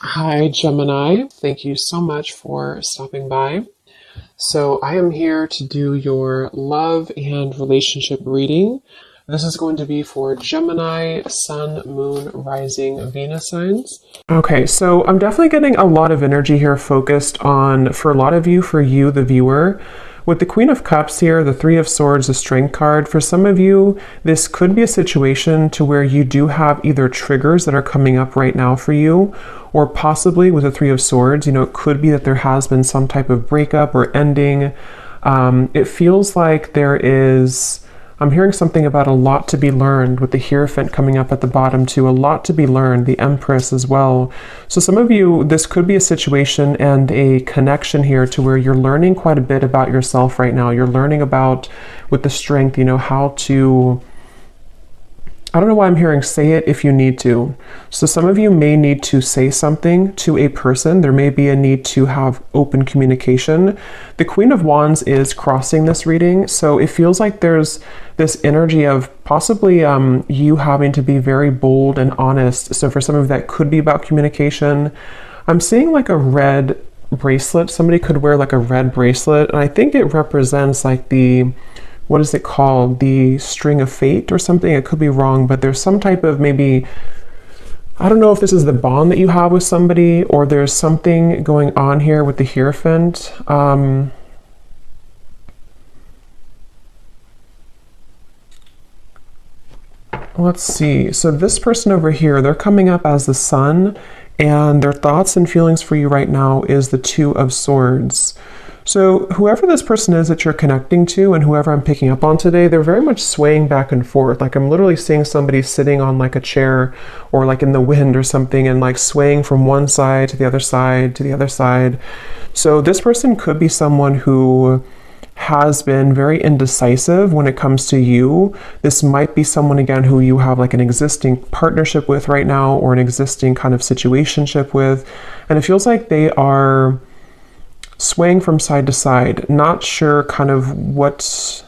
Hi, Gemini. Thank you so much for stopping by. So, I am here to do your love and relationship reading. This is going to be for Gemini, Sun, Moon, Rising, Venus signs. Okay, so I'm definitely getting a lot of energy here focused on, for a lot of you, for you, the viewer. With the Queen of Cups here, the Three of Swords, the Strength card, for some of you, this could be a situation to where you do have either triggers that are coming up right now for you, or possibly with the Three of Swords, it could be that there has been some type of breakup or ending. It feels like I'm hearing something about a lot to be learned with the Hierophant coming up at the bottom too, a lot to be learned, the Empress as well. So some of you, this could be a situation and a connection here to where you're learning quite a bit about yourself right now. You're learning about, with the Strength, how to, I don't know why I'm hearing say it if you need to. So some of you may need to say something to a person. There may be a need to have open communication. The Queen of Wands is crossing this reading. So it feels like there's this energy of possibly you having to be very bold and honest. So for some of that could be about communication. I'm seeing like a red bracelet. Somebody could wear like a red bracelet. And I think it represents like what is it called? The string of fate or something? I could be wrong, but there's some type of maybe, I don't know if this is the bond that you have with somebody or there's something going on here with the Hierophant. Let's see. So this person over here, they're coming up as the Sun, and their thoughts and feelings for you right now is the Two of Swords. So whoever this person is that you're connecting to and whoever I'm picking up on today, they're very much swaying back and forth. Like I'm literally seeing somebody sitting on like a chair or like in the wind or something and like swaying from one side to the other side to the other side. So this person could be someone who has been very indecisive when it comes to you. This might be someone again who you have like an existing partnership with right now or an existing kind of situationship with. And it feels like they are swaying from side to side, not sure kind of what.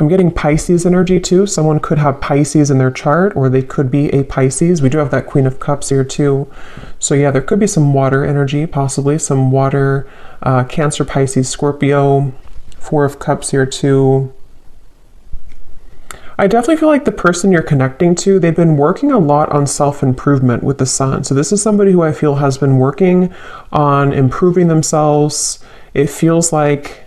I'm getting Pisces energy too. Someone could have Pisces in their chart or they could be a Pisces. We do have that Queen of Cups here too. So yeah, there could be some water energy, possibly some water, Cancer, Pisces, Scorpio, Four of Cups here too. I definitely feel like the person you're connecting to, they've been working a lot on self-improvement with the Sun. So this is somebody who I feel has been working on improving themselves. It feels like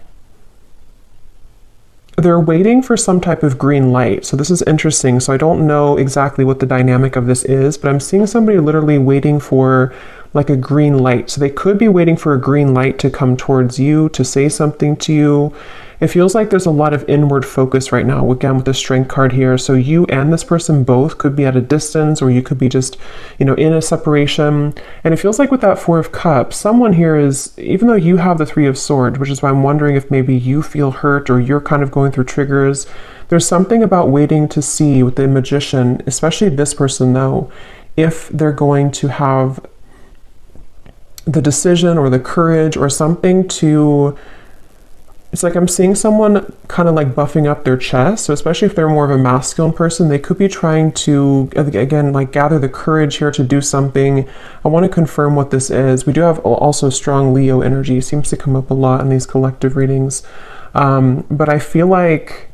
they're waiting for some type of green light. So this is interesting. So I don't know exactly what the dynamic of this is, but I'm seeing somebody literally waiting for like a green light. So they could be waiting for a green light to come towards you, to say something to you. It feels like there's a lot of inward focus right now, again, with the Strength card here. So you and this person both could be at a distance, or you could be just, in a separation. And it feels like with that Four of Cups, someone here is, even though you have the Three of Swords, which is why I'm wondering if maybe you feel hurt or you're kind of going through triggers, there's something about waiting to see with the Magician, especially this person though, if they're going to have the decision or the courage or something to. It's like I'm seeing someone kind of like buffing up their chest. So especially if they're more of a masculine person, they could be trying to, again, like gather the courage here to do something. I want to confirm what this is. We do have also strong Leo energy. It seems to come up a lot in these collective readings. But I feel like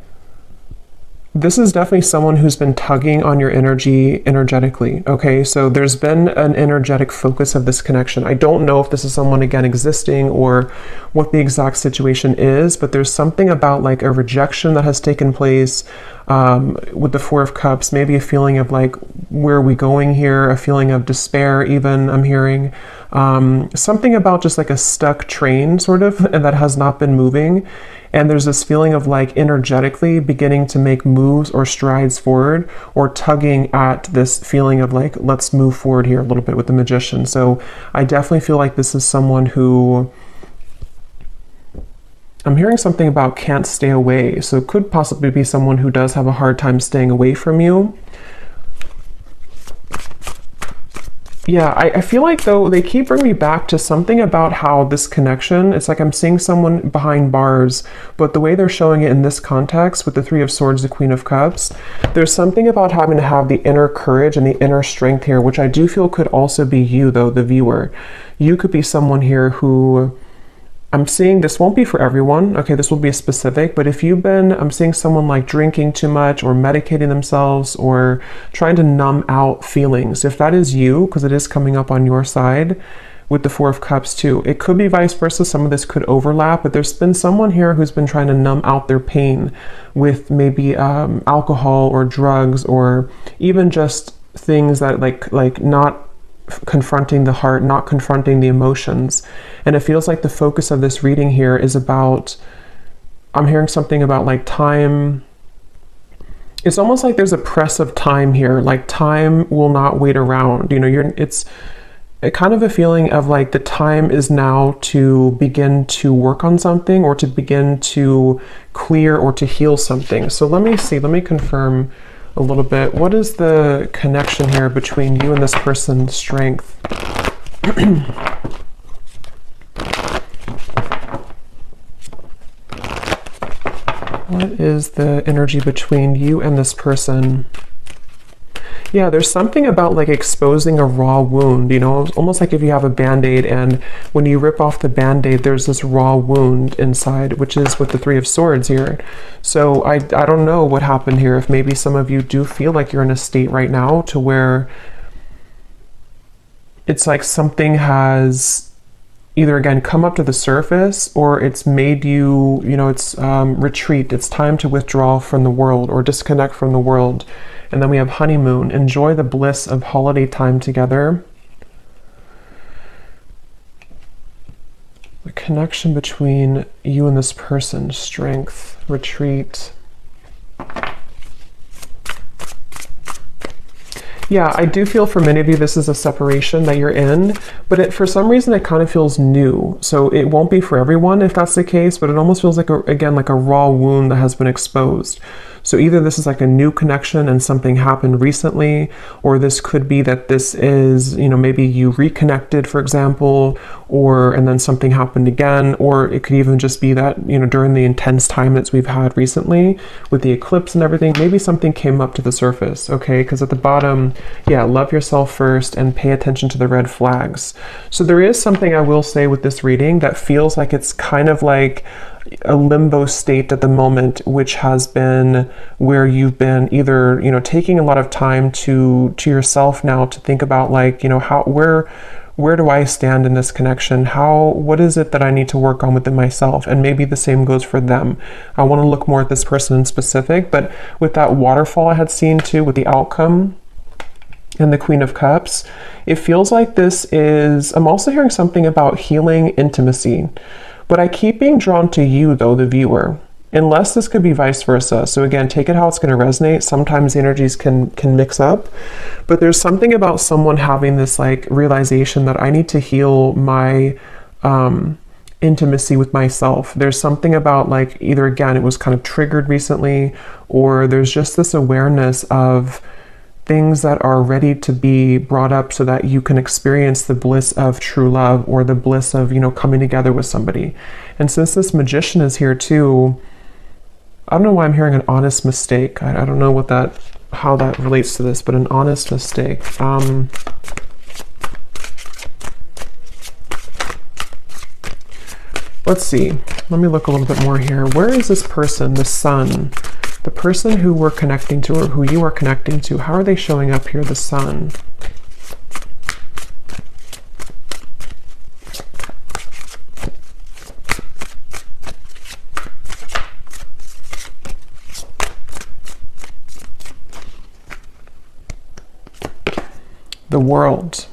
this is definitely someone who's been tugging on your energy energetically. Okay, so there's been an energetic focus of this connection. I don't know if this is someone again existing or what the exact situation is, but there's something about like a rejection that has taken place with the Four of Cups, maybe a feeling of like, where are we going here? A feeling of despair even, I'm hearing. Something about just like a stuck train sort of, and that has not been moving. And there's this feeling of like energetically beginning to make moves or strides forward, or tugging at this feeling of like, let's move forward here a little bit with the Magician. So I definitely feel like this is someone who, I'm hearing something about can't stay away. So it could possibly be someone who does have a hard time staying away from you. Yeah, I feel like though they keep bringing me back to something about how this connection, it's like I'm seeing someone behind bars, but the way they're showing it in this context with the Three of Swords, the Queen of Cups, there's something about having to have the inner courage and the inner strength here, which I do feel could also be you though, the viewer. You could be someone here who, I'm seeing this won't be for everyone, okay, this will be specific, but if you've been, I'm seeing someone like drinking too much or medicating themselves or trying to numb out feelings. If that is you, because it is coming up on your side with the Four of Cups too, it could be vice versa. Some of this could overlap, but there's been someone here who's been trying to numb out their pain with maybe alcohol or drugs or even just things that like not confronting the heart, not confronting the emotions. And it feels like the focus of this reading here is about, I'm hearing something about like time. It's almost like there's a press of time here, like time will not wait around. You know, it's a kind of a feeling of like the time is now to begin to work on something or to begin to clear or to heal something. So let me see, let me confirm a little bit. What is the connection here between you and this person's strength? What is the energy between you and this person? Yeah, there's something about like exposing a raw wound, you know, almost like if you have a band-aid and when you rip off the band-aid, there's this raw wound inside, which is with the Three of Swords here. So I don't know what happened here. If maybe some of you do feel like you're in a state right now to where it's like something has either again come up to the surface or it's made you, you know, it's retreat. It's time to withdraw from the world or disconnect from the world. And then we have honeymoon. Enjoy the bliss of holiday time together. The connection between you and this person. Strength, retreat. Yeah, I do feel for many of you this is a separation that you're in, but for some reason it kind of feels new. So it won't be for everyone if that's the case, but it almost feels like, again, like a raw wound that has been exposed. So either this is like a new connection and something happened recently, or this could be that this is, you know, maybe you reconnected, for example, and then something happened again, or it could even just be that, you know, during the intense time that we've had recently with the eclipse and everything, maybe something came up to the surface, okay? Because at the bottom, yeah, love yourself first and pay attention to the red flags. So there is something I will say with this reading that feels like it's kind of like a limbo state at the moment, which has been where you've been either, you know, taking a lot of time to yourself now to think about like, you know, where do I stand in this connection? What is it that I need to work on within myself? And maybe the same goes for them. I want to look more at this person in specific, but with that waterfall I had seen too, with the outcome and the Queen of Cups, it feels like this is, I'm also hearing something about healing intimacy. But I keep being drawn to you, though, the viewer, unless this could be vice versa. So again, take it how it's going to resonate. Sometimes the energies can mix up, but there's something about someone having this like realization that I need to heal my intimacy with myself. There's something about like either, again, it was kind of triggered recently, or there's just this awareness of things that are ready to be brought up so that you can experience the bliss of true love or the bliss of, you know, coming together with somebody. And since this Magician is here too, I don't know why I'm hearing an honest mistake. I don't know how that relates to this, but an honest mistake. Let's see. Let me look a little bit more here. Where is this person, the Sun? The person who we're connecting to or who you are connecting to, how are they showing up here, the Sun? The World.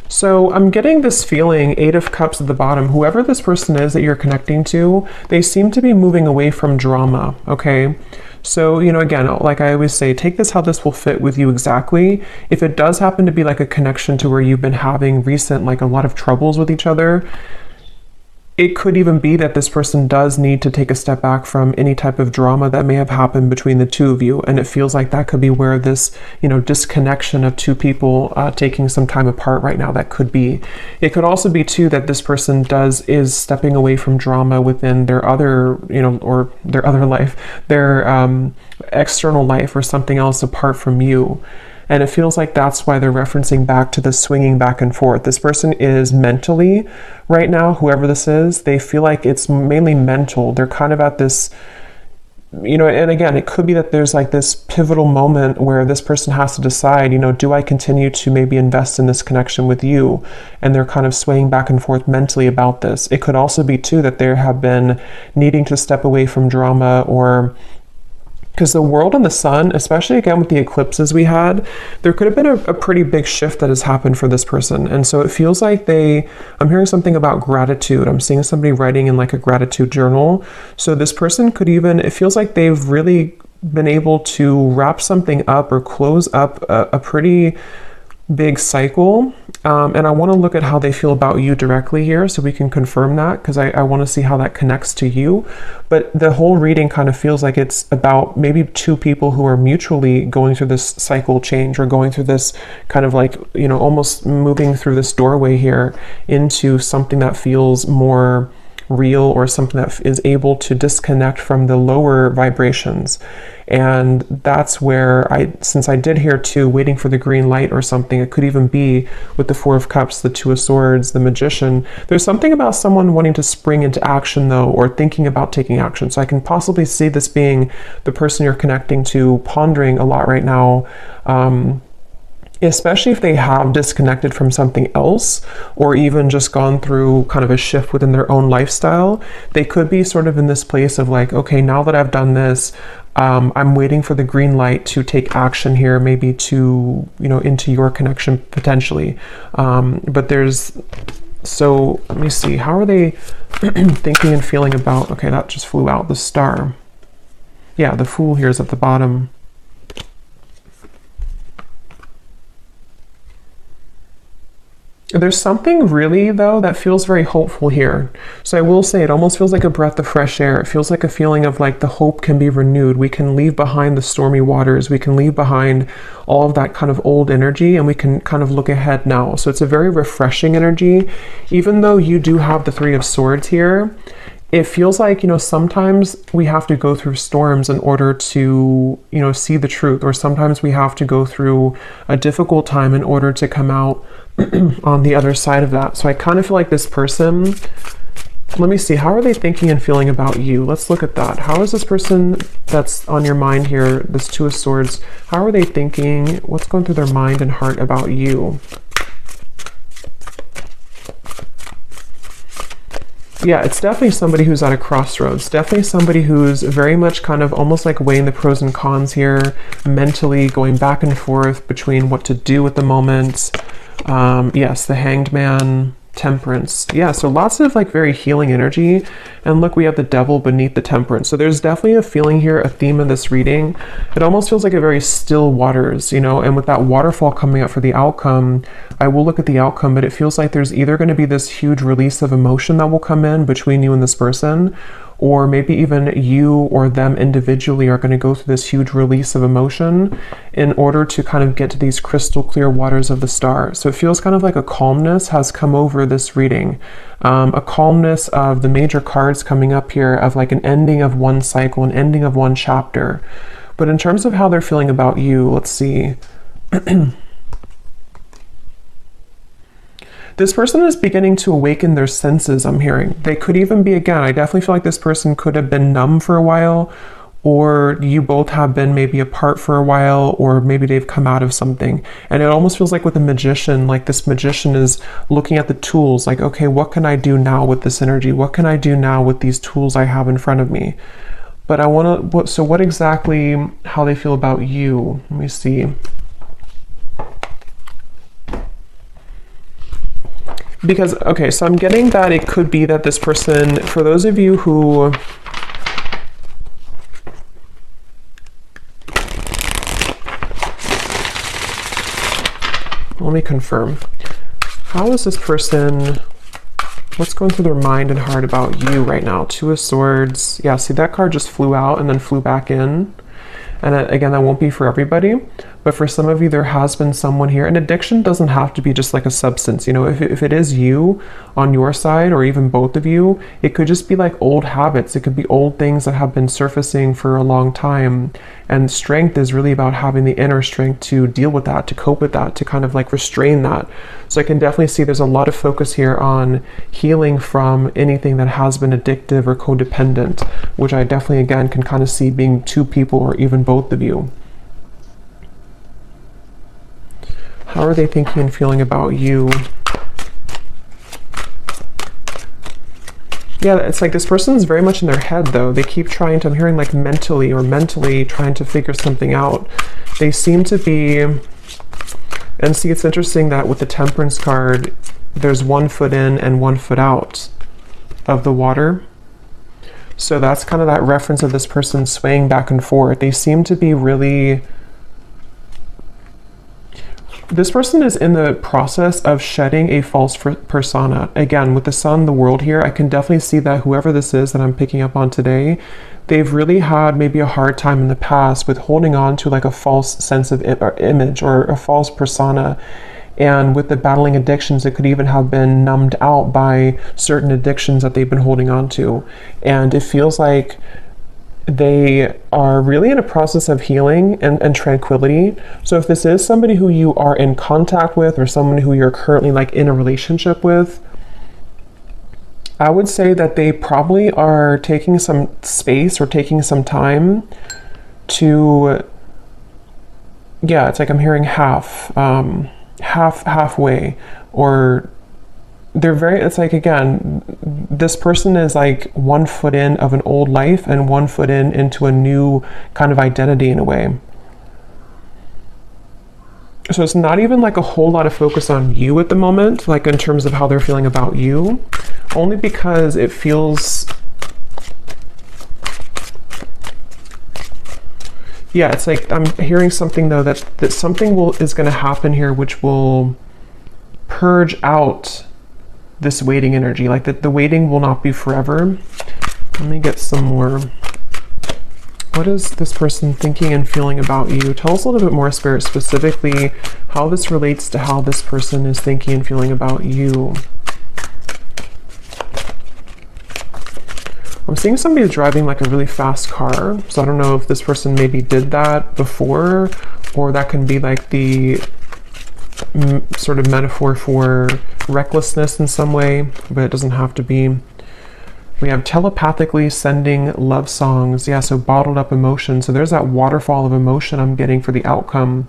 So I'm getting this feeling, Eight of Cups at the bottom, whoever this person is that you're connecting to, they seem to be moving away from drama, okay? So, you know, again, like I always say, take this how this will fit with you exactly. If it does happen to be like a connection to where you've been having like a lot of troubles with each other, it could even be that this person does need to take a step back from any type of drama that may have happened between the two of you. And it feels like that could be where this, disconnection of two people taking some time apart right now, that could be. It could also be too that this person is stepping away from drama within their other, or their other life, their external life or something else apart from you. And it feels like that's why they're referencing back to the swinging back and forth. This person is mentally, right now, whoever this is, they feel like it's mainly mental. They're kind of at this, and again, it could be that there's like this pivotal moment where this person has to decide, do I continue to maybe invest in this connection with you? And they're kind of swaying back and forth mentally about this. It could also be too that they have been needing to step away from drama, or because the world and the sun, especially again with the eclipses we had, there could have been a pretty big shift that has happened for this person. And so it feels like I'm hearing something about gratitude. I'm seeing somebody writing in like a gratitude journal. So this person could it feels like they've really been able to wrap something up or close up a pretty big cycle. And I want to look at how they feel about you directly here so we can confirm that, because I want to see how that connects to you. But the whole reading kind of feels like it's about maybe two people who are mutually going through this cycle change, or going through this kind of like, almost moving through this doorway here into something that feels more real, or something that is able to disconnect from the lower vibrations. And that's where since I did hear too, waiting for the green light or something, it could even be with the Four of Cups, the Two of Swords, the Magician. There's something about someone wanting to spring into action though, or thinking about taking action. So I can possibly see this being the person you're connecting to, pondering a lot right now, especially if they have disconnected from something else, or even just gone through kind of a shift within their own lifestyle. They could be sort of in this place of like, okay, now that I've done this, I'm waiting for the green light to take action here, maybe to, into your connection potentially. So let me see, how are they thinking and feeling about, okay, that just flew out, the Star. Yeah, the Fool here is at the bottom. There's something really, though, that feels very hopeful here. So I will say it almost feels like a breath of fresh air. It feels like a feeling of like the hope can be renewed. We can leave behind the stormy waters. We can leave behind all of that kind of old energy, and we can kind of look ahead now. So it's a very refreshing energy. Even though you do have the Three of Swords here, it feels like, sometimes we have to go through storms in order to, see the truth, or sometimes we have to go through a difficult time in order to come out on the other side of that. So I kind of feel like this person, let me see, how are they thinking and feeling about you? Let's look at that. How is this person that's on your mind here, this Two of Swords, how are they thinking? What's going through their mind and heart about you? Yeah, it's definitely somebody who's at a crossroads. Definitely somebody who's very much kind of almost like weighing the pros and cons here, mentally going back and forth between what to do at the moment. Yes, the Hanged Man, Temperance. Yeah, so lots of like very healing energy. And look, we have the Devil beneath the Temperance. So there's definitely a feeling here, a theme of this reading. It almost feels like a very still waters, and with that waterfall coming up for the outcome, I will look at the outcome, but it feels like there's either going to be this huge release of emotion that will come in between you and this person, or maybe even you or them individually are going to go through this huge release of emotion in order to kind of get to these crystal clear waters of the Star. So it feels kind of like a calmness has come over this reading, a calmness of the major cards coming up here, of like an ending of one cycle, an ending of one chapter. But in terms of how they're feeling about you, let's see. This person is beginning to awaken their senses, I'm hearing. They could even be, again, I definitely feel like this person could have been numb for a while, or you both have been maybe apart for a while, or maybe they've come out of something. And it almost feels like with a magician, like this magician is looking at the tools, like, okay, what can I do now with this energy? What can I do now with these tools I have in front of me? But I want to, so what exactly, how they feel about you? Let me see. Because, okay, so I'm getting that it could be that this person, for those of you who, let me confirm. How is this person What's going through their mind and heart about you right now? Two of Swords. Yeah, see, that card just flew out and then flew back in. And again, that won't be for everybody, but for some of you, there has been someone here. And addiction doesn't have to be just like a substance. You know, if it is you on your side, or even both of you, it could just be like old habits. It could be old things that have been surfacing for a long time. And strength is really about having the inner strength to deal with that, to cope with that, to kind of like restrain that. So I can definitely see there's a lot of focus here on healing from anything that has been addictive or codependent, which I definitely, again, can kind of see being two people or even both of you. How are they thinking and feeling about you? Yeah, it's like this person's very much in their head, though. They keep trying to, I'm hearing like mentally trying to figure something out. They seem to be, and see, it's interesting that with the Temperance card, there's 1 foot in and 1 foot out of the water. So that's kind of that reference of this person swaying back and forth. They seem to be really, this person is in the process of shedding a false persona. Again, with the Sun, the World here, I can definitely see that whoever this is that I'm picking up on today, they've really had maybe a hard time in the past with holding on to like a false sense of image or a false persona. And with the battling addictions, it could even have been numbed out by certain addictions that they've been holding on to. And it feels like they are really in a process of healing and tranquility. So if this is somebody who you are in contact with, or someone who you're currently like in a relationship with, I would say that they probably are taking some space or taking some time to, yeah, it's like I'm hearing halfway, or they're very, it's like, again, this person is like 1 foot in of an old life and 1 foot into a new kind of identity in a way. So it's not even like a whole lot of focus on you at the moment, like in terms of how they're feeling about you, only because it feels, yeah, it's like I'm hearing something though that something is going to happen here which will purge out this waiting energy, like that the waiting will not be forever. Let me get some more. What is this person thinking and feeling about you? Tell us a little bit more, Spirit, specifically how this relates to how this person is thinking and feeling about you. I'm seeing somebody driving like a really fast car. So I don't know if this person maybe did that before, or that can be like the sort of metaphor for recklessness in some way, but it doesn't have to be. We have telepathically sending love songs. Yeah, so bottled up emotion. So there's that waterfall of emotion I'm getting for the outcome.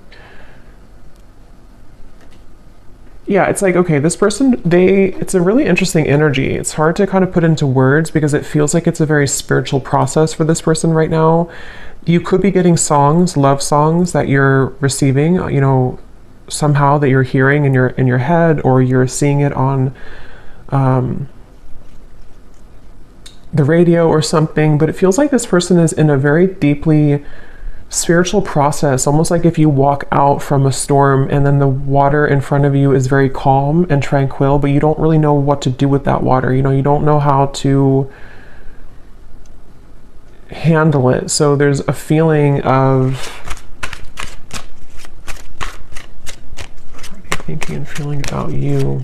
Yeah, it's like, okay, this person, it's a really interesting energy. It's hard to kind of put into words because it feels like it's a very spiritual process for this person right now. You could be getting songs, love songs that you're receiving, you know, somehow that you're hearing in your head, or you're seeing it on the radio or something. But it feels like this person is in a very deeply spiritual process, almost like if you walk out from a storm and then the water in front of you is very calm and tranquil, but you don't really know what to do with that water. You know, you don't know how to handle it. So there's a feeling of thinking and feeling about you.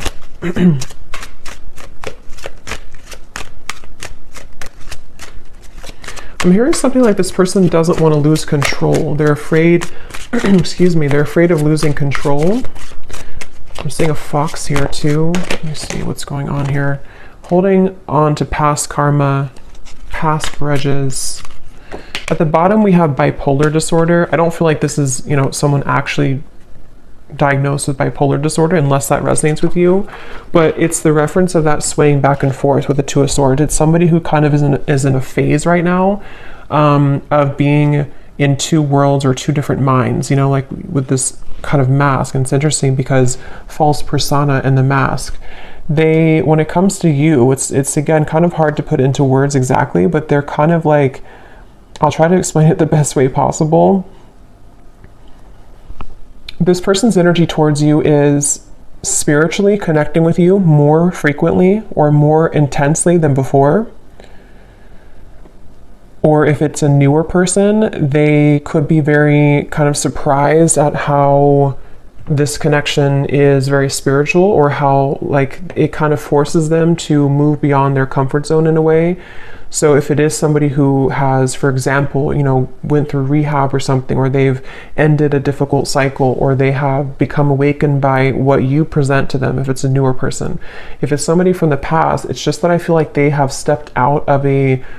I'm hearing something like this person doesn't want to lose control. They're afraid, excuse me, they're afraid of losing control. I'm seeing a fox here too. Let me see what's going on here. Holding on to past karma, past grudges. At the bottom we have bipolar disorder. I don't feel like this is, you know, someone actually diagnosed with bipolar disorder, unless that resonates with you, but it's the reference of that swaying back and forth with the Two of Swords. It's somebody who kind of is in a phase right now of being in two worlds or two different minds, you know, like with this kind of mask. And it's interesting because false persona and the mask, when it comes to you, it's again kind of hard to put into words exactly, but they're kind of like, I'll try to explain it the best way possible. This person's energy towards you is spiritually connecting with you more frequently or more intensely than before. Or if it's a newer person, they could be very kind of surprised at how this connection is very spiritual, or how like it kind of forces them to move beyond their comfort zone in a way. So if it is somebody who has, for example, you know, went through rehab or something, or they've ended a difficult cycle, or they have become awakened by what you present to them, if it's a newer person. If it's somebody from the past, it's just that I feel like they have stepped out of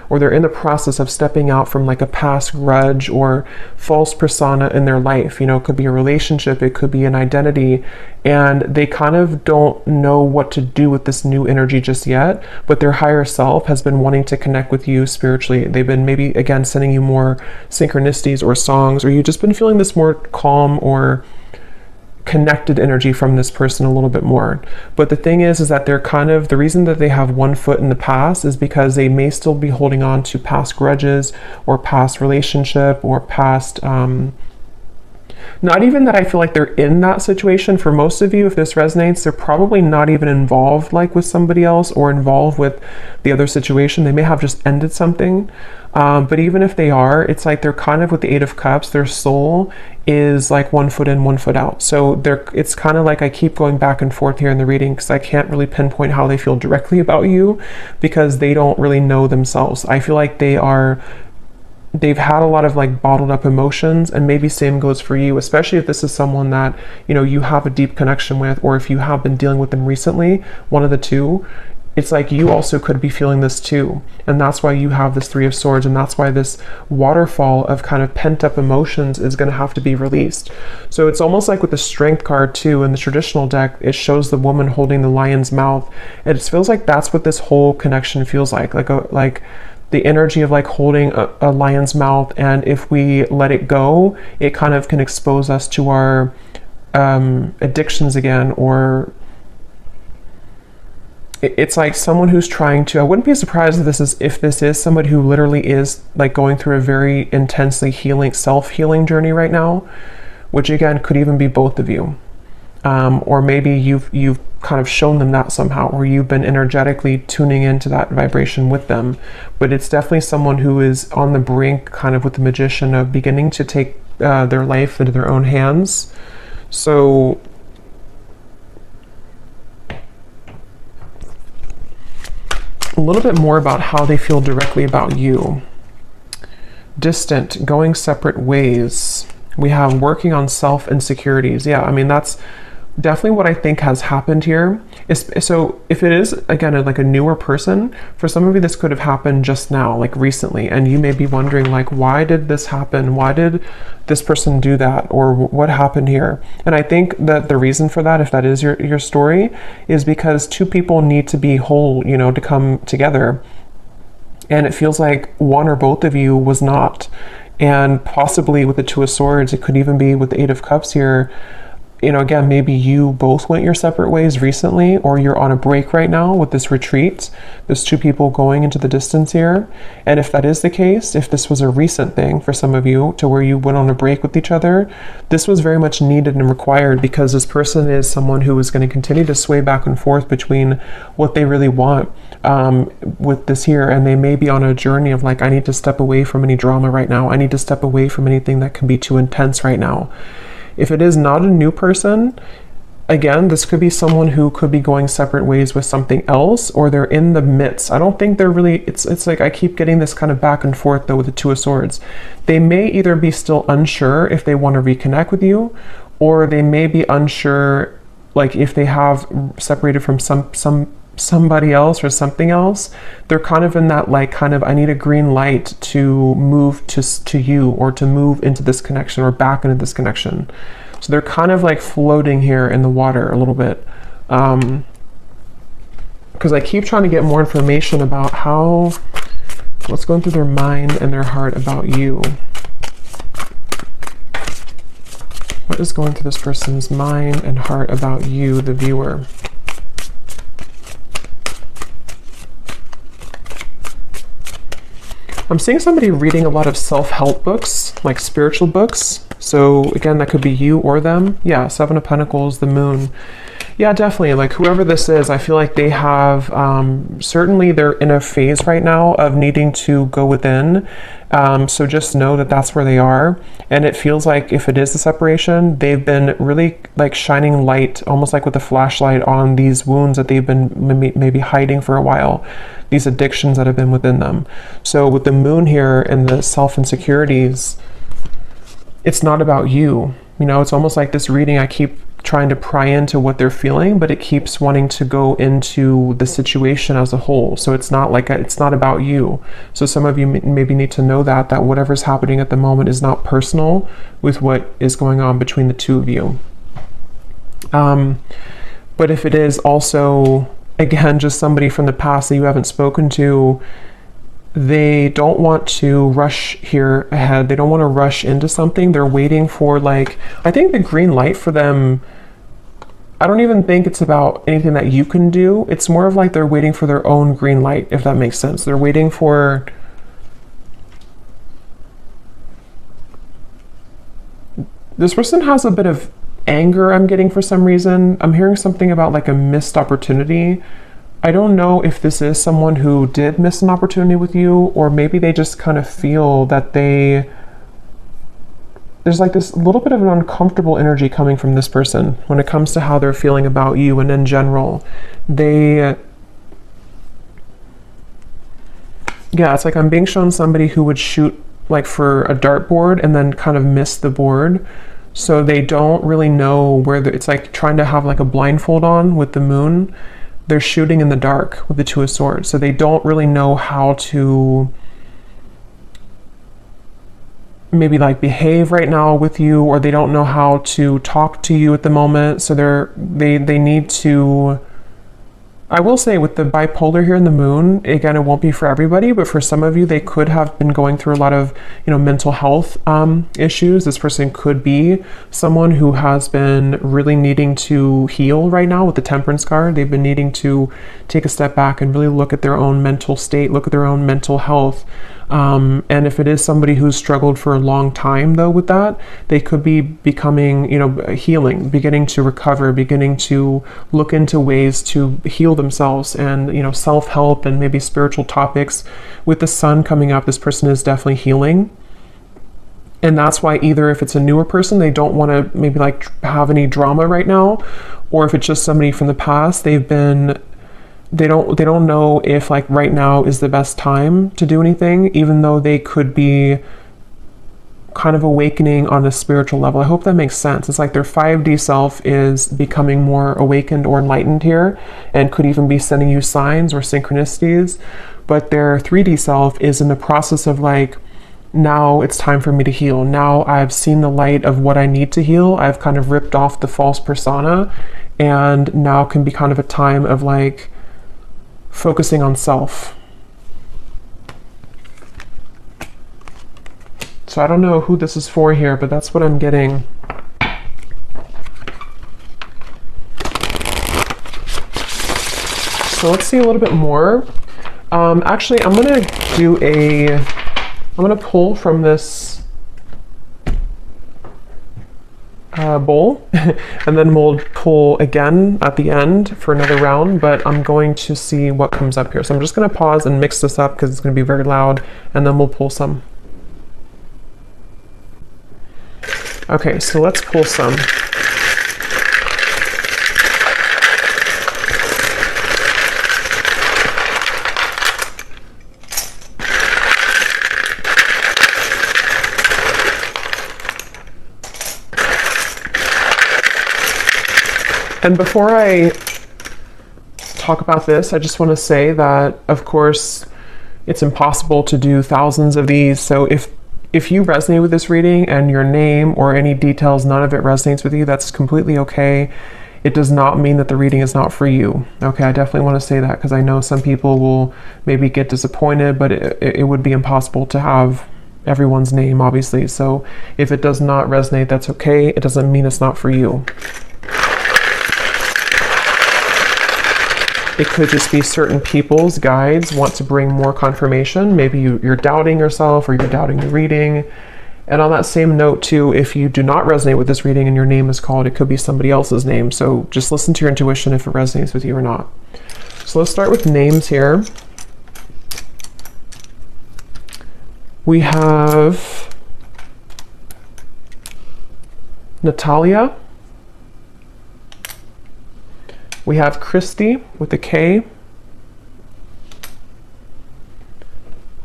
or they're in the process of stepping out from like a past grudge or false persona in their life. You know, it could be a relationship, it could be an identity, and they kind of don't know what to do with this new energy just yet, but their higher self has been wanting to connect with you spiritually. They've been maybe again sending you more synchronicities or songs, or you've just been feeling this more calm or connected energy from this person a little bit more. But the thing is that they're kind of, the reason that they have one foot in the past is because they may still be holding on to past grudges or past relationship or past not even that I feel like they're in that situation. For most of you, if this resonates, they're probably not even involved like with somebody else or involved with the other situation. They may have just ended something. But even if they are, it's like they're kind of with the Eight of Cups, their soul is like one foot in, one foot out. So it's kind of like I keep going back and forth here in the reading because I can't really pinpoint how they feel directly about you because they don't really know themselves. I feel like they've had a lot of like bottled up emotions, and maybe same goes for you, especially if this is someone that, you know, you have a deep connection with, or if you have been dealing with them recently, one of the two. It's like you also could be feeling this too. And that's why you have this Three of Swords, and that's why this waterfall of kind of pent up emotions is going to have to be released. So it's almost like with the Strength card too, in the traditional deck, it shows the woman holding the lion's mouth. And it feels like that's what this whole connection feels like the energy of like holding a lion's mouth, and if we let it go, it kind of can expose us to our addictions again, or it's like someone who's trying to, I wouldn't be surprised if this is somebody who literally is like going through a very intensely self-healing journey right now, which again could even be both of you. Or maybe you've kind of shown them that somehow, or you've been energetically tuning into that vibration with them. But it's definitely someone who is on the brink, kind of with the Magician, of beginning to take their life into their own hands. So a little bit more about how they feel directly about you. Distant, going separate ways. We have working on self-insecurities. Yeah, I mean, that's definitely what I think has happened here. So if it is, again, like a newer person, for some of you, this could have happened just now, like recently, and you may be wondering, like, why did this happen? Why did this person do that? Or what happened here? And I think that the reason for that, if that is your story, is because two people need to be whole, you know, to come together. And it feels like one or both of you was not. And possibly with the Two of Swords, it could even be with the Eight of Cups here. You know, again, maybe you both went your separate ways recently, or you're on a break right now with this retreat. There's two people going into the distance here. And if that is the case, if this was a recent thing for some of you to where you went on a break with each other, this was very much needed and required, because this person is someone who is going to continue to sway back and forth between what they really want with this here. And they may be on a journey of like, I need to step away from any drama right now. I need to step away from anything that can be too intense right now. If it is not a new person, again, this could be someone who could be going separate ways with something else, or they're in the midst. I don't think they're really, it's like I keep getting this kind of back and forth though with the Two of Swords. They may either be still unsure if they want to reconnect with you, or they may be unsure, like if they have separated from somebody else or something else. They're kind of in that like kind of, I need a green light to move to you, or to move into this connection, or back into this connection. So they're kind of like floating here in the water a little bit, because I keep trying to get more information about what's going through their mind and their heart about you. What is going through this person's mind and heart about you, the viewer? I'm seeing somebody reading a lot of self-help books, like spiritual books. So again, that could be you or them. Yeah, Seven of Pentacles, the Moon. Yeah, definitely. Like whoever this is, I feel like they have, certainly they're in a phase right now of needing to go within. So just know that that's where they are. And it feels like if it is the separation, they've been really like shining light, almost like with a flashlight on these wounds that they've been maybe hiding for a while, these addictions that have been within them. So with the moon here and the self-insecurities, it's not about you. You know, it's almost like this reading, I keep trying to pry into what they're feeling, but it keeps wanting to go into the situation as a whole. So it's not like it's not about you. So some of you maybe need to know that whatever's happening at the moment is not personal with what is going on between the two of you. But if it is also, again, just somebody from the past that you haven't spoken to, they don't want to rush here ahead. They don't want to rush into something. They're waiting for, like, I think the green light for them, I don't even think it's about anything that you can do. It's more of like they're waiting for their own green light, if that makes sense. They're waiting for, this person has a bit of anger I'm getting for some reason. I'm hearing something about like a missed opportunity. I don't know if this is someone who did miss an opportunity with you, or maybe they just kind of feel that there's like this little bit of an uncomfortable energy coming from this person when it comes to how they're feeling about you. And in general, yeah, it's like I'm being shown somebody who would shoot like for a dartboard and then kind of miss the board. So they don't really know where it's like trying to have like a blindfold on with the moon. They're shooting in the dark with the Two of Swords. So they don't really know how to maybe like behave right now with you, or they don't know how to talk to you at the moment. So they need to, I will say with the bipolar here in the moon, again, it won't be for everybody, but for some of you, they could have been going through a lot of, mental health issues. This person could be someone who has been really needing to heal right now with the Temperance card. They've been needing to take a step back and really look at their own mental state, look at their own mental health. And if it is somebody who's struggled for a long time, though, with that, they could be becoming, healing, beginning to recover, beginning to look into ways to heal themselves and, self-help and maybe spiritual topics. With the sun coming up, this person is definitely healing. And that's why either if it's a newer person, they don't want to maybe like have any drama right now, or if it's just somebody from the past, they don't know if like right now is the best time to do anything, even though they could be kind of awakening on a spiritual level. I hope that makes sense. It's like their 5D self is becoming more awakened or enlightened here, and could even be sending you signs or synchronicities. But their 3D self is in the process of like, now it's time for me to heal. Now I've seen the light of what I need to heal. I've kind of ripped off the false persona, and now can be kind of a time of like focusing on self. So I don't know who this is for here, but that's what I'm getting. So let's see a little bit more. Actually, I'm gonna pull from this bowl, and then we'll pull again at the end for another round, but I'm going to see what comes up here. So I'm just gonna pause and mix this up because it's gonna be very loud, and then we'll pull some. Okay, so let's pull some. And before I talk about this, I just want to say that, of course, it's impossible to do thousands of these. So if you resonate with this reading and your name or any details, none of it resonates with you, that's completely okay. It does not mean that the reading is not for you. Okay, I definitely want to say that because I know some people will maybe get disappointed, but it would be impossible to have everyone's name, obviously. So if it does not resonate, that's okay. It doesn't mean it's not for you. It could just be certain people's guides want to bring more confirmation. Maybe you're doubting yourself, or you're doubting the reading, And on that same note too, if you do not resonate with this reading and your name is called, it could be somebody else's name. So just listen to your intuition if it resonates with you or not. So let's start with names here. We have Natalia. We have Christy with a K.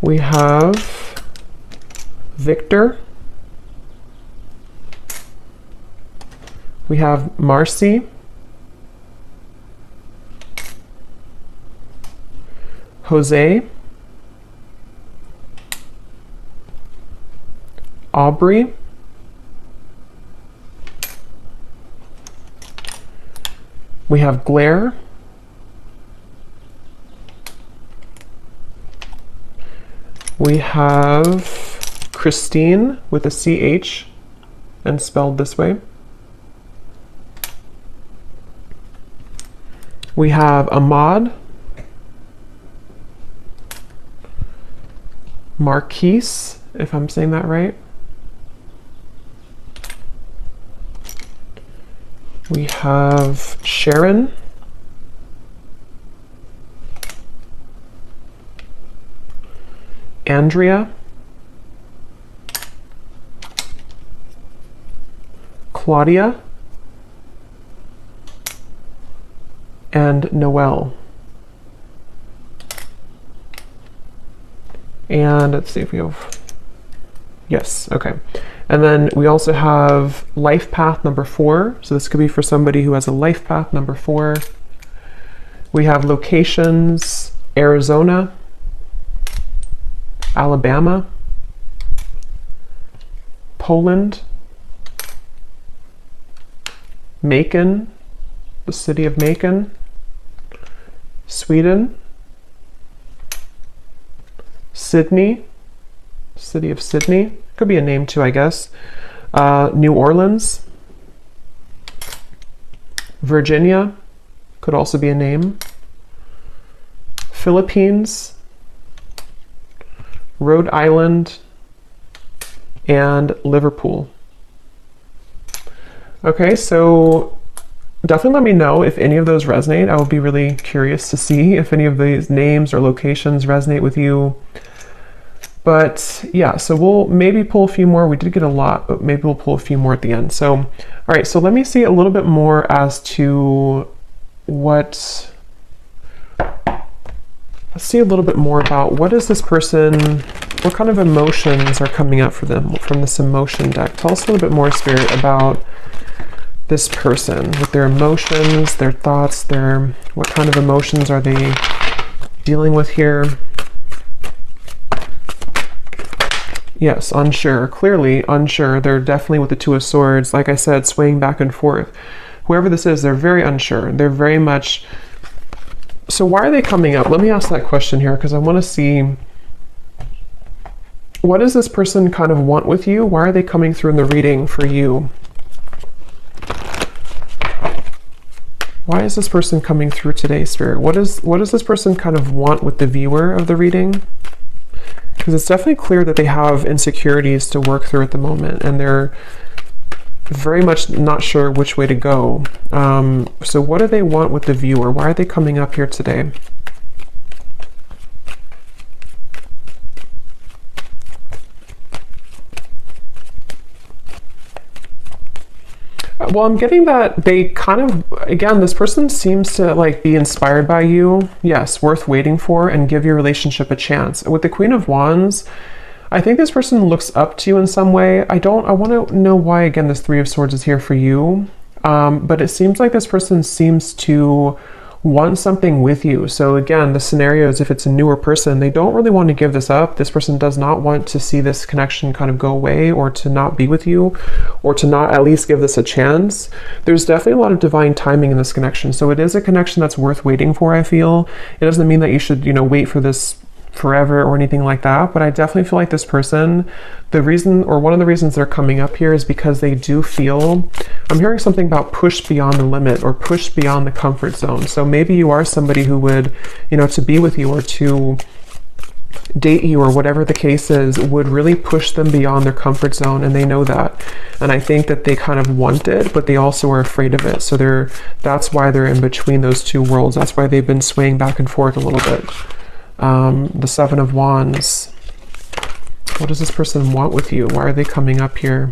We have Victor. We have Marcy. Jose. Aubrey. We have Glare. We have Christine with a CH and spelled this way. We have Ahmad. Marquise, if I'm saying that right. We have Sharon. Andrea. Claudia. And Noelle. And let's see if we have, yes, okay. And then we also have life path number 4. So this could be for somebody who has a life path number 4. We have locations, Arizona, Alabama, Poland, Macon, the city of Macon, Sweden, Sydney, city of Sydney, could be a name too, I guess. New Orleans, Virginia, could also be a name. Philippines, Rhode Island, and Liverpool. Okay, so definitely let me know if any of those resonate. I would be really curious to see if any of these names or locations resonate with you. But yeah, so we'll maybe pull a few more. We did get a lot, but maybe we'll pull a few more at the end. So, all right, so let me see a little bit more as to let's see a little bit more about what is this person, what kind of emotions are coming up for them from this emotion deck. Tell us a little bit more, Spirit, about this person with their emotions, their thoughts, what kind of emotions are they dealing with here? Yes, unsure, clearly unsure. They're definitely with the Two of Swords, like I said, swaying back and forth. Whoever this is, they're very unsure. They're very much, so why are they coming up? Let me ask that question here, because I want to see, what does this person kind of want with you? Why are they coming through in the reading for you? Why is this person coming through today, Spirit? What does this person kind of want with the viewer of the reading? Because it's definitely clear that they have insecurities to work through at the moment, and they're very much not sure which way to go. So what do they want with the viewer? Why are they coming up here today? Well, I'm getting that they kind of, again, this person seems to like be inspired by you. Yes, worth waiting for, and give your relationship a chance. With the Queen of Wands, I think this person looks up to you in some way. I want to know why, again, this Three of Swords is here for you. But it seems like this person seems to want something with you. So again, the scenario is if it's a newer person, they don't really want to give this up. This person does not want to see this connection kind of go away, or to not be with you, or to not at least give this a chance. There's definitely a lot of divine timing in this connection. So it is a connection that's worth waiting for, I feel. It doesn't mean that you should, wait for this forever or anything like that, but I definitely feel like this person, the reason, or one of the reasons they're coming up here, is because they do feel, I'm hearing something about push beyond the limit, or push beyond the comfort zone. So maybe you are somebody who would, to be with you, or to date you or whatever the case is would really push them beyond their comfort zone, and they know that. And I think that they kind of want it, but they also are afraid of it. So that's why they're in between those two worlds. That's why they've been swaying back and forth a little bit. The Seven of Wands. What does this person want with you? Why are they coming up here?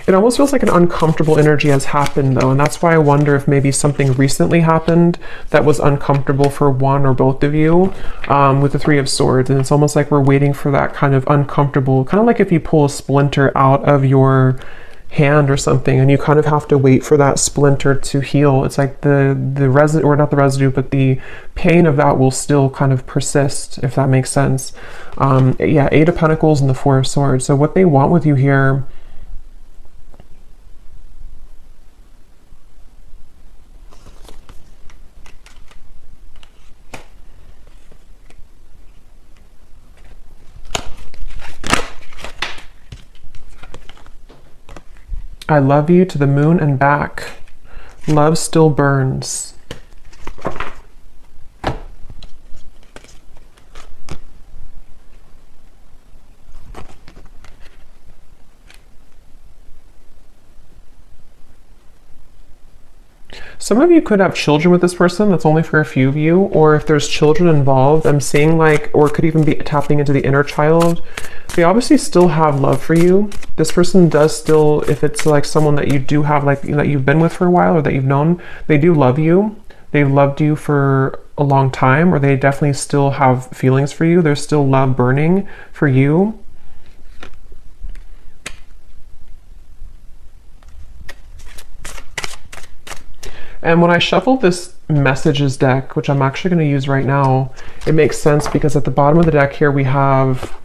It almost feels like an uncomfortable energy has happened though, and that's why I wonder if maybe something recently happened that was uncomfortable for one or both of you, with the Three of Swords. And it's almost like we're waiting for that kind of uncomfortable, kind of like if you pull a splinter out of your hand or something and you kind of have to wait for that splinter to heal. It's like the residue, or not the residue, but the pain of that will still kind of persist, if that makes sense. Yeah, Eight of Pentacles and the Four of Swords. So what they want with you here, I love you to the moon and back. Love still burns. Some of you could have children with this person. That's only for a few of you. Or if there's children involved, I'm seeing like, or it could even be tapping into the inner child. They obviously still have love for you. This person does still, if it's like someone that you do have, like that you've been with for a while or that you've known, they do love you. They've loved you for a long time, or they definitely still have feelings for you. There's still love burning for you. And when I shuffled this messages deck, which I'm actually going to use right now, it makes sense because at the bottom of the deck here we have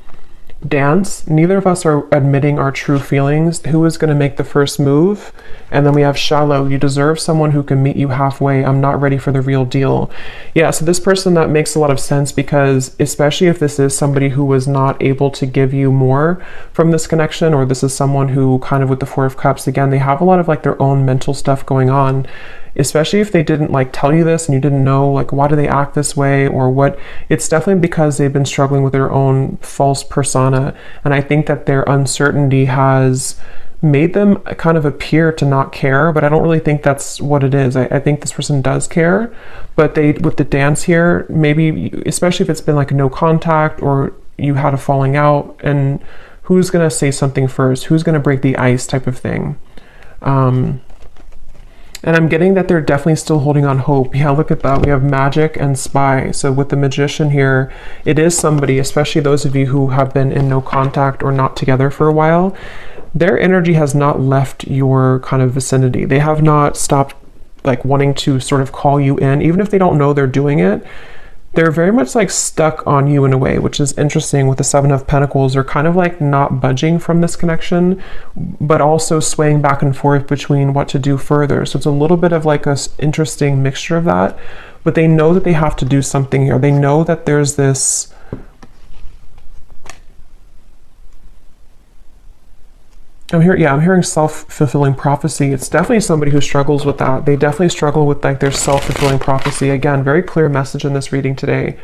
dance. Neither of us are admitting our true feelings. Who is going to make the first move? And then we have shallow. You deserve someone who can meet you halfway. I'm not ready for the real deal. Yeah, so this person, that makes a lot of sense because especially if this is somebody who was not able to give you more from this connection, or this is someone who kind of with the Four of Cups, again, they have a lot of like their own mental stuff going on. Especially if they didn't like tell you this and you didn't know like why do they act this way or what, it's definitely because they've been struggling with their own false persona. And I think that their uncertainty has made them kind of appear to not care, but I don't really think that's what it is. I think this person does care, but they, with the dance here, maybe, especially if it's been like no contact or you had a falling out, and who's gonna say something first? Who's gonna break the ice type of thing? And I'm getting that they're definitely still holding on hope. Yeah, look at that. We have Magic and Spy. So with the Magician here, it is somebody, especially those of you who have been in no contact or not together for a while, their energy has not left your kind of vicinity. They have not stopped like wanting to sort of call you in, even if they don't know they're doing it. They're very much like stuck on you in a way, which is interesting. With the Seven of Pentacles, they're kind of like not budging from this connection, but also swaying back and forth between what to do further. So it's a little bit of like a interesting mixture of that, but they know that they have to do something here. They know that there's this, I'm hearing self-fulfilling prophecy. It's definitely somebody who struggles with that. They definitely struggle with like their self-fulfilling prophecy. Again, very clear message in this reading today.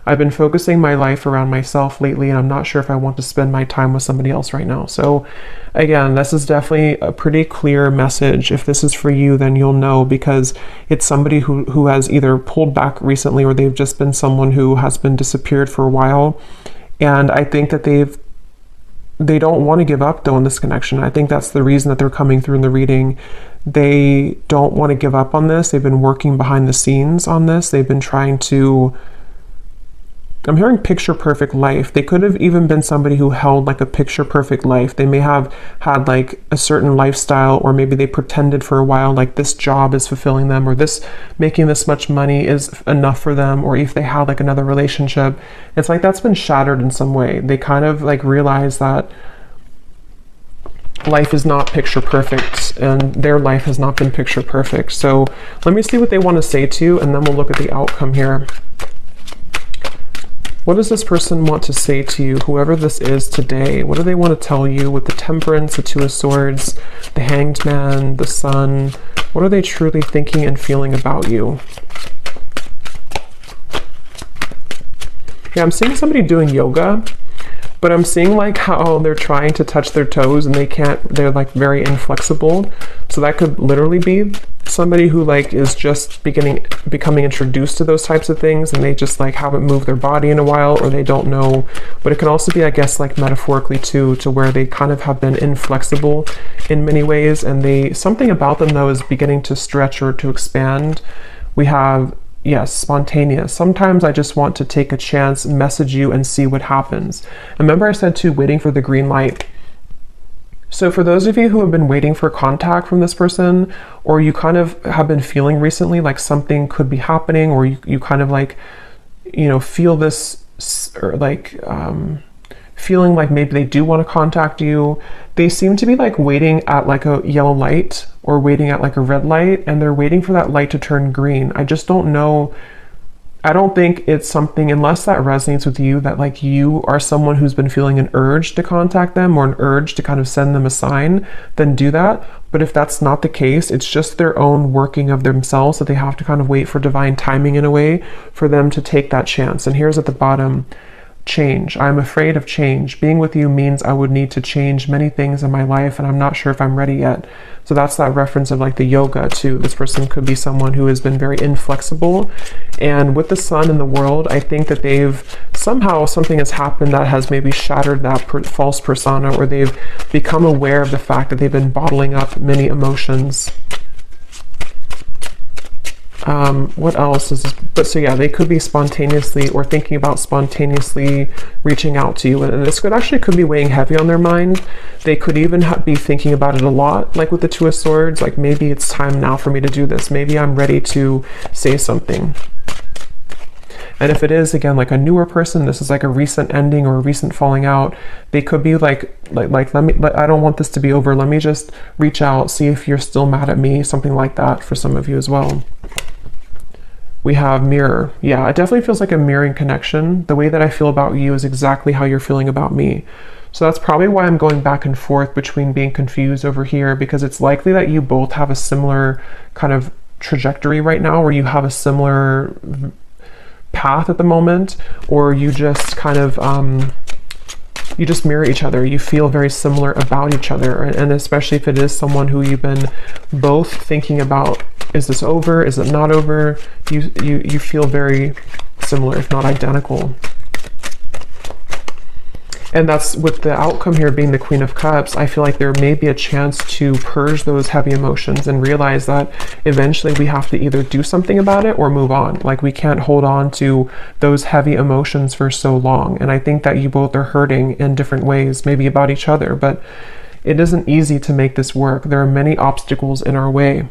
I've been focusing my life around myself lately, and I'm not sure if I want to spend my time with somebody else right now. So again, this is definitely a pretty clear message. If this is for you, then you'll know, because it's somebody who has either pulled back recently, or they've just been someone who has been disappeared for a while. And I think that they don't want to give up though in this connection. I think that's the reason that they're coming through in the reading. They don't want to give up on this. They've been working behind the scenes on this. They've been trying to, I'm hearing picture perfect life. They could have even been somebody who held like a picture perfect life. They may have had like a certain lifestyle, or maybe they pretended for a while like this job is fulfilling them, or this making this much money is enough for them, or if they had like another relationship. It's like that's been shattered in some way. They kind of like realize that life is not picture perfect, and their life has not been picture perfect. So let me see what they want to say to you, and then we'll look at the outcome here. What does this person want to say to you, whoever this is today? What do they want to tell you with the Temperance, the Two of Swords, the Hanged Man, the Sun, What are they truly thinking and feeling about you? Yeah, I'm seeing somebody doing yoga, but I'm seeing like how they're trying to touch their toes and they can't, they're like very inflexible. So that could literally be somebody who like is just becoming introduced to those types of things, and they just like haven't moved their body in a while, or they don't know. But it can also be, I guess, like metaphorically too, to where they kind of have been inflexible in many ways, and they, something about them though is beginning to stretch or to expand. We have, yes, spontaneous. Sometimes I just want to take a chance, message you, and see what happens. Remember I said too, waiting for the green light. So for those of you who have been waiting for contact from this person, or you kind of have been feeling recently like something could be happening, or you kind of like, you know, feel this, or like feeling like maybe they do want to contact you, they seem to be like waiting at like a yellow light or waiting at like a red light, and they're waiting for that light to turn green. I just don't know. I don't think it's something, unless that resonates with you, that like you are someone who's been feeling an urge to contact them or an urge to kind of send them a sign, then do that. But if that's not the case, it's just their own working of themselves that they have to kind of wait for divine timing in a way for them to take that chance. And here's at the bottom, change. I'm afraid of change. Being with you means I would need to change many things in my life, and I'm not sure if I'm ready yet. So that's that reference of like the yoga too. This person could be someone who has been very inflexible, and with the sun in the world, I think that they've somehow, something has happened that has maybe shattered that false persona, or they've become aware of the fact that they've been bottling up many emotions. What else is this? But so yeah, they could be spontaneously or thinking about spontaneously reaching out to you, and this could be weighing heavy on their mind. They could even be thinking about it a lot, like with the Two of Swords, like maybe it's time now for me to do this, maybe I'm ready to say something. And if it is, again, like a newer person, this is like a recent ending or a recent falling out, they could be like I don't want this to be over, let me just reach out, see if you're still mad at me, something like that for some of you as well. We have mirror. Yeah, it definitely feels like a mirroring connection. The way that I feel about you is exactly how you're feeling about me. So that's probably why I'm going back and forth between being confused over here, because it's likely that you both have a similar kind of trajectory right now, where you have a similar path at the moment, or you just kind of you just mirror each other. You feel very similar about each other, and especially if it is someone who you've been both thinking about, is this over, is it not over, you feel very similar, if not identical. And that's with the outcome here being the Queen of Cups. I feel like there may be a chance to purge those heavy emotions and realize that eventually we have to either do something about it or move on. Like we can't hold on to those heavy emotions for so long. And I think that you both are hurting in different ways, maybe about each other, but it isn't easy to make this work. There are many obstacles in our way.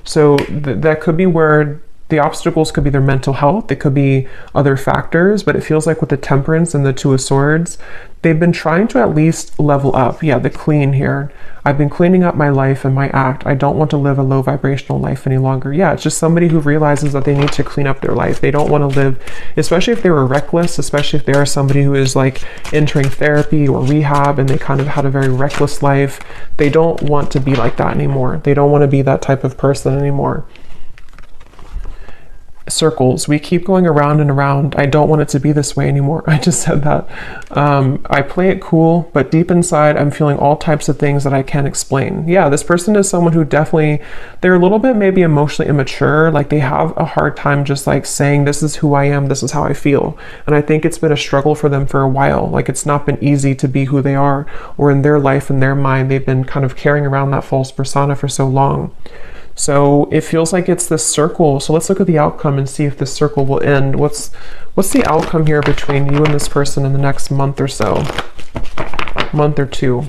So that could be where the obstacles could be their mental health, it could be other factors, but it feels like with the Temperance and the Two of Swords, they've been trying to at least level up. Yeah, the clean here. I've been cleaning up my life and my act. I don't want to live a low vibrational life any longer. Yeah, it's just somebody who realizes that they need to clean up their life. They don't want to live, especially if they were reckless, especially if they are somebody who is like entering therapy or rehab and they kind of had a very reckless life. They don't want to be like that anymore. They don't want to be that type of person anymore. Circles, we keep going around and around. I don't want it to be this way anymore. I just said that. I play it cool, but deep inside I'm feeling all types of things that I can't explain. Yeah, this person is someone who definitely, they're a little bit maybe emotionally immature. Like they have a hard time just like saying, this is who I am, this is how I feel. And I think it's been a struggle for them for a while. Like it's not been easy to be who they are, or in their life, in their mind, they've been kind of carrying around that false persona for so long. So it feels like it's this circle. So let's look at the outcome and see if this circle will end. What's the outcome here between you and this person in the next month or so? Month or two.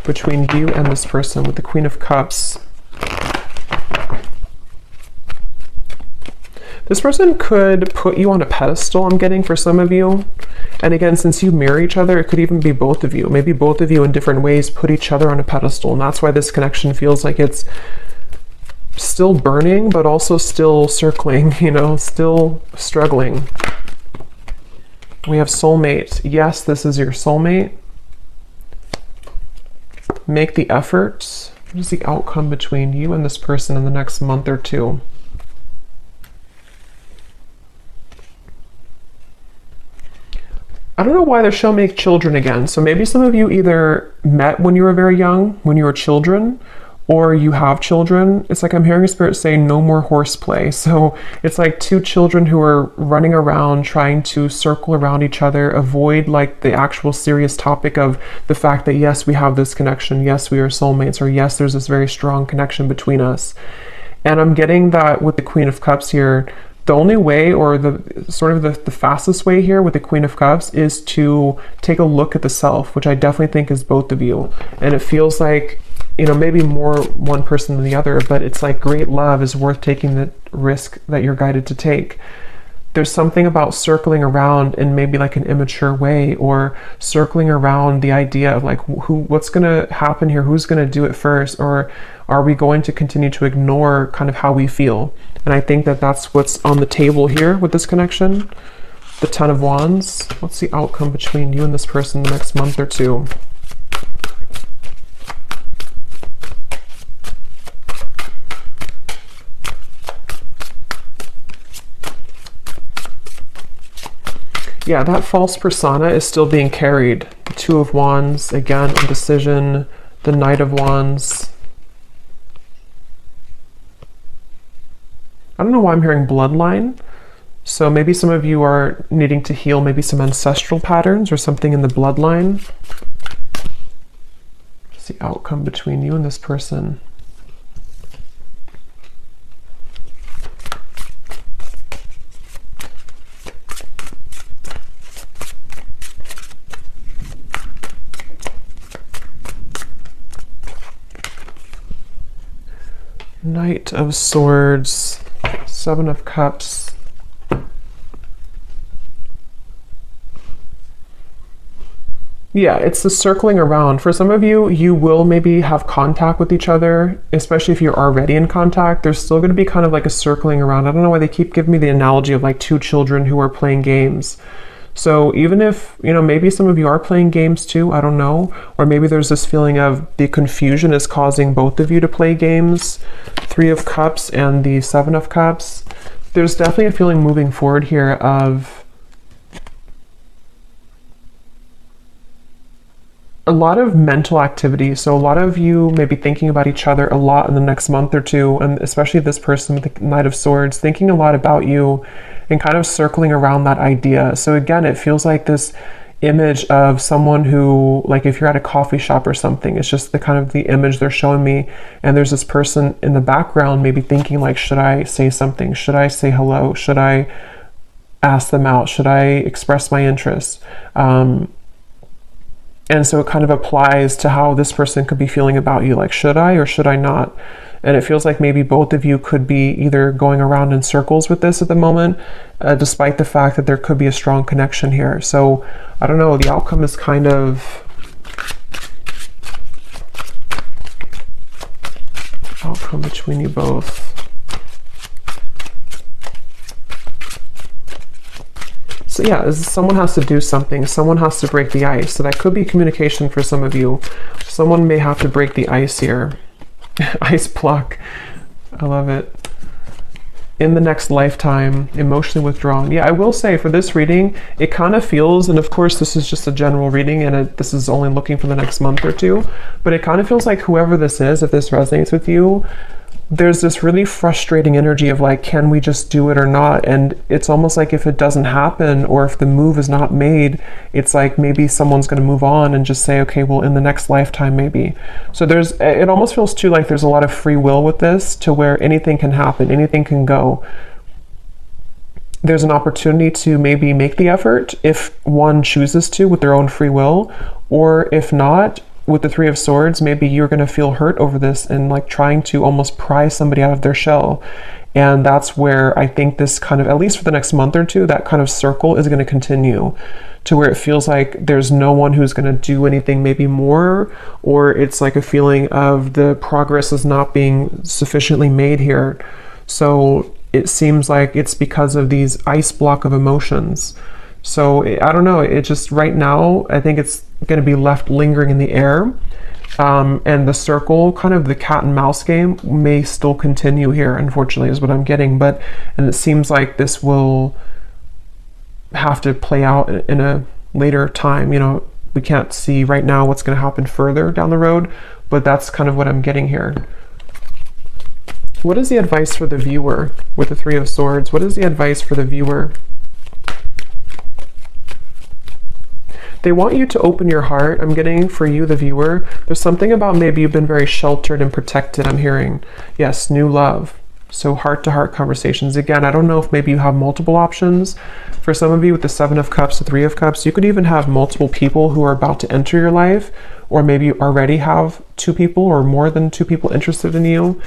Between you and this person with the Queen of Cups. This person could put you on a pedestal, I'm getting, for some of you. And again, since you mirror each other, it could even be both of you. Maybe both of you in different ways put each other on a pedestal. And that's why this connection feels like it's still burning, but also still circling, you know, still struggling. We have soulmate. Yes, this is your soulmate. Make the effort. What is the outcome between you and this person in the next month or two? I don't know why they're showing me children again. So maybe some of you either met when you were very young, when you were children, or you have children. It's like I'm hearing a spirit say no more horseplay. So it's like two children who are running around trying to circle around each other, avoid like the actual serious topic of the fact that yes, we have this connection, yes, we are soulmates, or yes, there's this very strong connection between us. And I'm getting that with the Queen of Cups here. The only way, or the sort of the fastest way here with the Queen of Cups, is to take a look at the self, which I definitely think is both of you. And it feels like, you know, maybe more one person than the other, but it's like great love is worth taking the risk that you're guided to take. There's something about circling around in maybe like an immature way, or circling around the idea of like what's going to happen here, who's going to do it first, or are we going to continue to ignore kind of how we feel? And I think that that's what's on the table here with this connection. The Ten of Wands. What's the outcome between you and this person the next month or two? Yeah, that false persona is still being carried. The Two of Wands, again, indecision, the Knight of Wands. I don't know why I'm hearing bloodline. So maybe some of you are needing to heal maybe some ancestral patterns or something in the bloodline. What's the outcome between you and this person? Knight of Swords, Seven of Cups. Yeah, it's the circling around. For some of you, you will maybe have contact with each other, especially if you're already in contact. There's still going to be kind of like a circling around. I don't know why they keep giving me the analogy of like two children who are playing games. So even if, you know, maybe some of you are playing games too, I don't know. Or maybe there's this feeling of the confusion is causing both of you to play games. Three of Cups and the Seven of Cups. There's definitely a feeling moving forward here of a lot of mental activity. So a lot of you may be thinking about each other a lot in the next month or two, and especially this person with the Knight of Swords, thinking a lot about you and kind of circling around that idea. So again, it feels like this image of someone who, like if you're at a coffee shop or something, it's just the kind of the image they're showing me. And there's this person in the background maybe thinking like, should I say something? Should I say hello? Should I ask them out? Should I express my interest? And so it kind of applies to how this person could be feeling about you. Like, should I or should I not? And it feels like maybe both of you could be either going around in circles with this at the moment, despite the fact that there could be a strong connection here. So I don't know, the outcome is kind of outcome between you both. So yeah, someone has to do something. Someone has to break the ice. So that could be communication for some of you. Someone may have to break the ice here. Ice block. I love it. In the next lifetime, emotionally withdrawn. Yeah, I will say for this reading, it kind of feels, and of course this is just a general reading and this is only looking for the next month or two, but it kind of feels like whoever this is, if this resonates with you, there's this really frustrating energy of like, can we just do it or not? And it's almost like if it doesn't happen or if the move is not made, it's like maybe someone's going to move on and just say, okay, well, in the next lifetime, maybe. So it almost feels too like there's a lot of free will with this, to where anything can happen, anything can go. There's an opportunity to maybe make the effort if one chooses to with their own free will, or if not, with the Three of Swords, maybe you're going to feel hurt over this and like trying to almost pry somebody out of their shell. And that's where I think this kind of, at least for the next month or two, that kind of circle is going to continue, to where it feels like there's no one who's going to do anything maybe more, or it's like a feeling of the progress is not being sufficiently made here. So it seems like it's because of these ice block of emotions. So I don't know, it just right now, I think it's going to be left lingering in the air. And the circle, kind of the cat and mouse game, may still continue here, unfortunately, is what I'm getting. And it seems like this will have to play out in a later time. You know, we can't see right now what's going to happen further down the road, but that's kind of what I'm getting here. What is the advice for the viewer with the Three of Swords? What is the advice for the viewer? They want you to open your heart. I'm getting for you, the viewer. There's something about maybe you've been very sheltered and protected, I'm hearing. Yes, new love. So heart-to-heart conversations. Again, I don't know if maybe you have multiple options. For some of you with the Seven of Cups, the Three of Cups, you could even have multiple people who are about to enter your life, or maybe you already have two people or more than two people interested in you.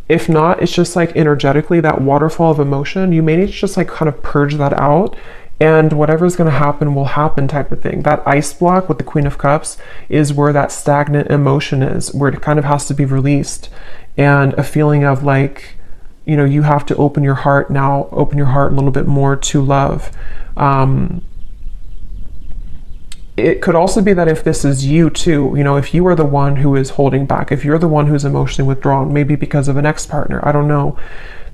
If not, it's just like energetically that waterfall of emotion. You may need to just like kind of purge that out, and whatever's going to happen will happen type of thing. That ice block with the Queen of Cups is where that stagnant emotion is, where it kind of has to be released, and a feeling of like, you know, you have to open your heart now, open your heart a little bit more to love. It could also be that if this is you too, you know, if you are the one who is holding back, if you're the one who's emotionally withdrawn, maybe because of an ex-partner, I don't know.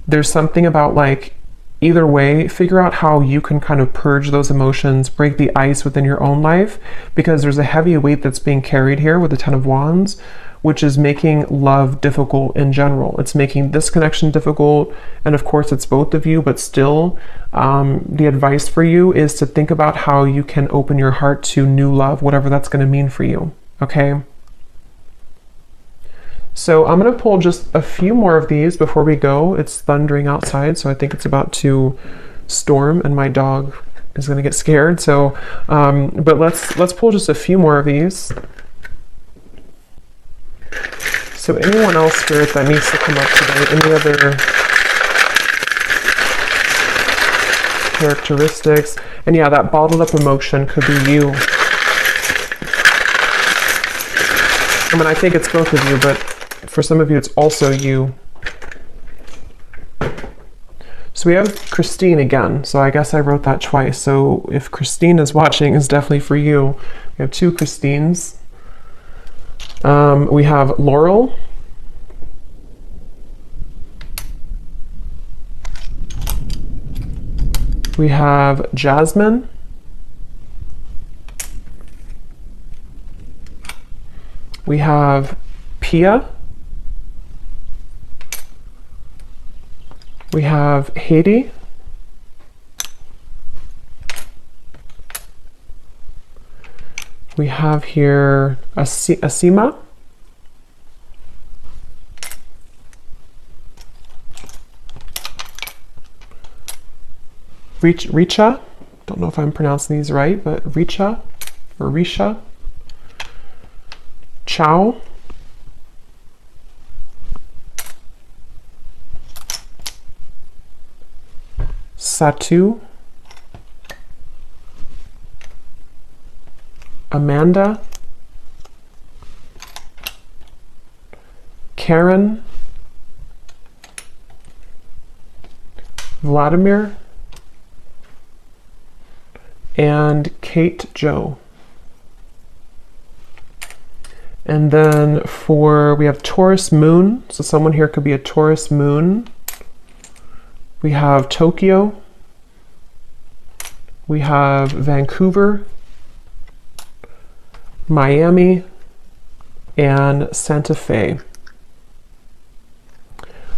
There's something about like, either way, figure out how you can kind of purge those emotions, break the ice within your own life, because there's a heavy weight that's being carried here with the Ten of Wands, which is making love difficult in general. It's making this connection difficult, and of course it's both of you, but still, the advice for you is to think about how you can open your heart to new love, whatever that's going to mean for you, okay? So I'm going to pull just a few more of these before we go. It's thundering outside, so I think it's about to storm, and my dog is going to get scared. So, but let's pull just a few more of these. So anyone else, Spirit, that needs to come up today, any other characteristics? And yeah, that bottled up emotion could be you. I mean, I think it's both of you, but for some of you, it's also you. So we have Christine again. So I guess I wrote that twice. So if Christine is watching, it's definitely for you. We have two Christines. We have Laurel. We have Jasmine. We have Pia. We have Haiti. We have here Asima. Richa. Don't know if I'm pronouncing these right, but Richa or Risha. Chow. Satu. Amanda. Karen. Vladimir. And Kate Joe. And then we have Taurus Moon. So someone here could be a Taurus Moon. We have Tokyo. We have Vancouver, Miami, and Santa Fe.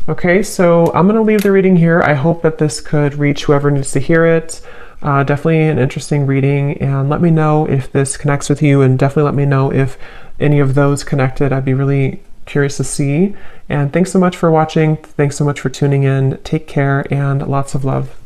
Okay, so I'm going to leave the reading here. I hope that this could reach whoever needs to hear it. Definitely an interesting reading, and let me know if this connects with you, and definitely let me know if any of those connected. I'd be really curious to see. And thanks so much for watching. Thanks so much for tuning in. Take care and lots of love.